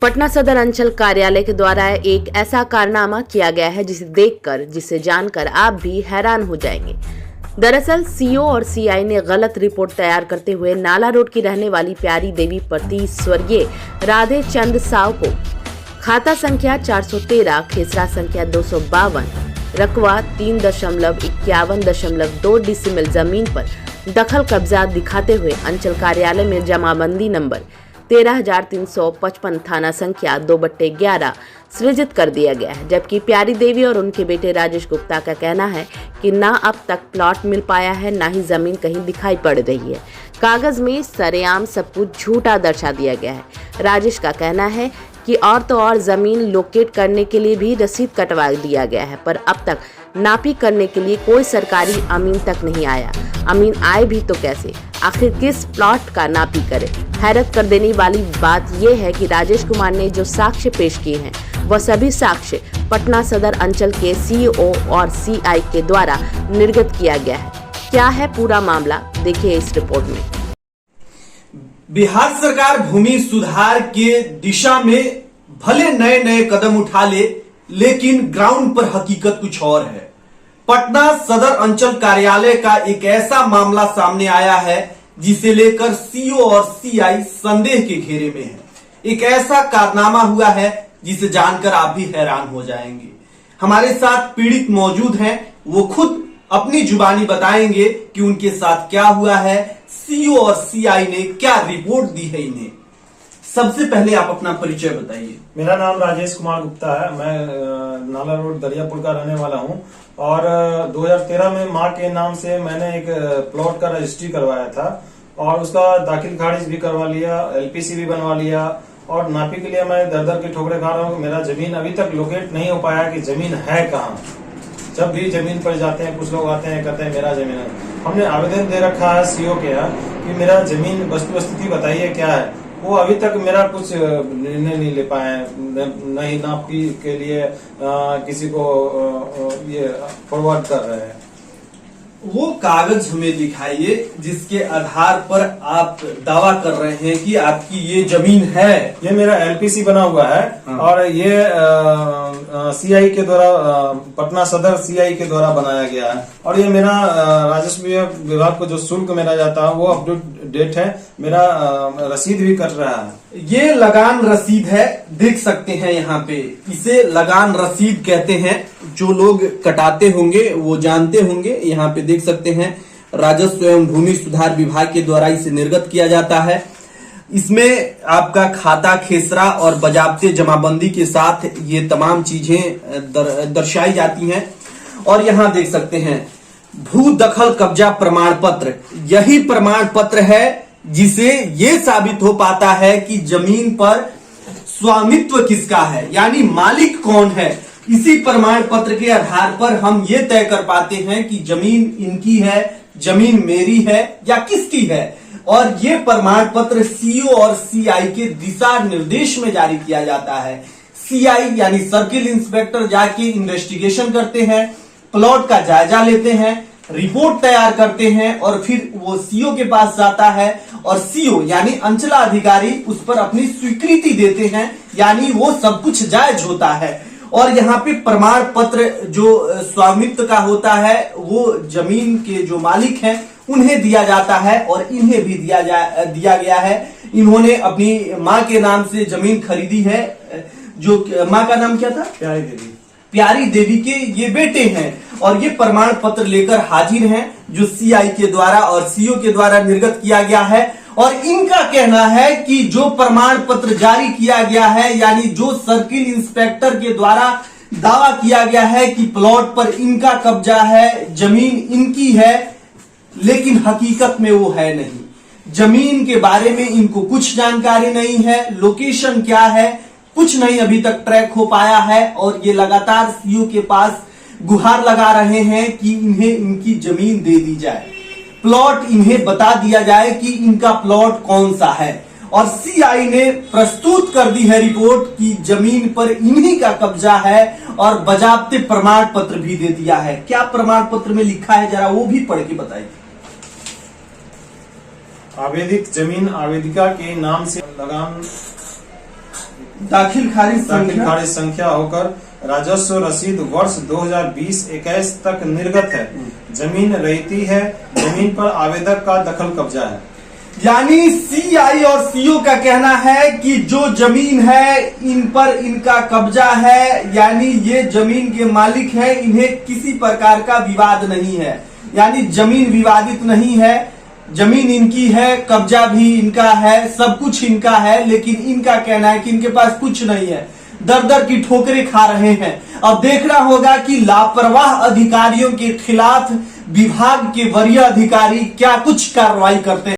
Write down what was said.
पटना सदर अंचल कार्यालय के द्वारा एक ऐसा कारनामा किया गया है जिसे जानकर आप भी हैरान हो जाएंगे। दरअसल सीओ और सीआई ने गलत रिपोर्ट तैयार करते हुए नाला रोड की रहने वाली प्यारी देवी पति स्वर्गीय राधे चंद साव को खाता संख्या 413, खेसरा संख्या 252, रकवा 3.51.2 डिसिमिल जमीन पर दखल कब्जा दिखाते हुए अंचल कार्यालय में जमाबंदी नंबर 13,355 थाना संख्या 2/11 सृजित कर दिया गया है। जबकि प्यारी देवी और उनके बेटे राजेश गुप्ता का कहना है कि ना अब तक प्लॉट मिल पाया है, ना ही जमीन कहीं दिखाई पड़ रही है। कागज में सरेआम सब कुछ झूठा दर्शा दिया गया है। राजेश का कहना है कि और तो और जमीन लोकेट करने के लिए भी रसीद कटवा दिया गया है, पर अब तक नापी करने के लिए कोई सरकारी अमीन तक नहीं आया। अमीन आए भी तो कैसे, आखिर किस प्लॉट का नापी करे। हैरत कर देने वाली बात यह है कि राजेश कुमार ने जो साक्ष्य पेश किए हैं वह सभी साक्ष्य पटना सदर अंचल के सीओ और सीआई के द्वारा निर्गत किया गया है। क्या है पूरा मामला, देखिए इस रिपोर्ट में। बिहार सरकार भूमि सुधार के दिशा में भले नए नए कदम उठा ले, लेकिन ग्राउंड पर हकीकत कुछ और है। पटना सदर अंचल कार्यालय का एक ऐसा मामला सामने आया है जिसे लेकर सीओ और सीआई संदेह के घेरे में है। एक ऐसा कारनामा हुआ है जिसे जानकर आप भी हैरान हो जाएंगे। हमारे साथ पीड़ित मौजूद हैं, वो खुद अपनी जुबानी बताएंगे कि उनके साथ क्या हुआ है, सीओ और सीआई ने क्या रिपोर्ट दी है इन्हें। सबसे पहले आप अपना परिचय बताइए। मेरा नाम राजेश कुमार गुप्ता है। मैं नाला रोड दरियापुर का रहने वाला हूं और 2013 में मां के नाम से मैंने एक प्लॉट का रजिस्ट्री करवाया था और उसका दाखिल खारिज भी करवा लिया, एलपीसी भी बनवा लिया और नापी के लिए मैं दर की ठोकरें खा रहा हूँ। मेरा जमीन अभी तक लोकेट नहीं हो पाया कि जमीन है कहाँ। जब भी जमीन पर जाते हैं कुछ लोग आते हैं कहते हैं मेरा जमीन है। हमने आवेदन दे रखा है सीओ के यहाँ कि मेरा जमीन वस्तु स्थिति बताइए क्या है। वो अभी तक मेरा कुछ निर्णय नहीं ले पाए हैं, नहीं नापी के लिए किसी को ये फॉरवर्ड कर रहे हैं। वो कागज हमें दिखाइए जिसके आधार पर आप दावा कर रहे हैं कि आपकी ये जमीन है। ये मेरा एलपीसी बना हुआ है। हाँ। और ये सीआई के द्वारा पटना सदर सीआई के द्वारा बनाया गया है और ये मेरा राजस्व विभाग को जो शुल्क मेरा जाता है वो अप टू डेट है। मेरा रसीद भी कट रहा है। ये लगान रसीद है, देख सकते हैं यहाँ पे, इसे लगान रसीद कहते हैं। जो लोग कटाते होंगे वो जानते होंगे। यहाँ पे देख सकते हैं राजस्व एवं भूमि सुधार विभाग के द्वारा इसे निर्गत किया जाता है। इसमें आपका खाता, खेसरा और बजाबते जमाबंदी के साथ ये तमाम चीजें दर्शाई जाती हैं। और यहाँ देख सकते हैं भू दखल कब्जा प्रमाण पत्र। यही प्रमाण पत्र है जिसे ये साबित हो पाता है कि जमीन पर स्वामित्व किसका है, यानी मालिक कौन है। इसी प्रमाण पत्र के आधार पर हम ये तय कर पाते हैं कि जमीन इनकी है, जमीन मेरी है या किसकी है। और ये प्रमाण पत्र सीओ और सीआई के दिशा निर्देश में जारी किया जाता है। सीआई यानी सर्किल इंस्पेक्टर जाके इन्वेस्टिगेशन करते हैं, प्लॉट का जायजा लेते हैं, रिपोर्ट तैयार करते हैं और फिर वो सीओ के पास जाता है और सीओ यानी अंचलाधिकारी उस पर अपनी स्वीकृति देते हैं, यानी वो सब कुछ जायज होता है। और यहाँ पे प्रमाण पत्र जो स्वामित्व का होता है वो जमीन के जो मालिक हैं उन्हें दिया जाता है और इन्हें भी दिया गया है। इन्होंने अपनी माँ के नाम से जमीन खरीदी है। जो माँ का नाम क्या था? प्यारी देवी। प्यारी देवी के ये बेटे हैं और ये प्रमाण पत्र लेकर हाजिर हैं जो सीआई के द्वारा और सीओ के द्वारा निर्गत किया गया है। और इनका कहना है कि जो प्रमाण पत्र जारी किया गया है, यानी जो सर्किल इंस्पेक्टर के द्वारा दावा किया गया है कि प्लॉट पर इनका कब्जा है, जमीन इनकी है, लेकिन हकीकत में वो है नहीं। जमीन के बारे में इनको कुछ जानकारी नहीं है, लोकेशन क्या है कुछ नहीं अभी तक ट्रैक हो पाया है। और ये लगातार सीओ के पास गुहार लगा रहे हैं कि इन्हें इनकी जमीन दे दी जाए, प्लॉट इन्हें बता दिया जाए कि इनका प्लॉट कौन सा है। और सीआई ने प्रस्तुत कर दी है रिपोर्ट कि जमीन पर इन्हीं का कब्जा है और बजाबते प्रमाण पत्र भी दे दिया है। क्या प्रमाण पत्र में लिखा है जरा वो भी पढ़ के बताइए। आवेदित जमीन आवेदिका के नाम से लगान दाखिल खारिज संख्या होकर राजस्व रसीद वर्ष 2020-21 तक निर्गत है। जमीन रहती है, जमीन पर आवेदक का दखल कब्जा है। यानी सीआई और सीओ का कहना है कि जो जमीन है इन पर इनका कब्जा है, यानी ये जमीन के मालिक है, इन्हें किसी प्रकार का विवाद नहीं है, यानी जमीन विवादित नहीं है, जमीन इनकी है, कब्जा भी इनका है, सब कुछ इनका है। लेकिन इनका कहना है कि इनके पास कुछ नहीं है, दर दर की ठोकरें खा रहे हैं। अब देखना होगा कि लापरवाह अधिकारियों के खिलाफ विभाग के वरीय अधिकारी क्या कुछ कार्रवाई करते हैं।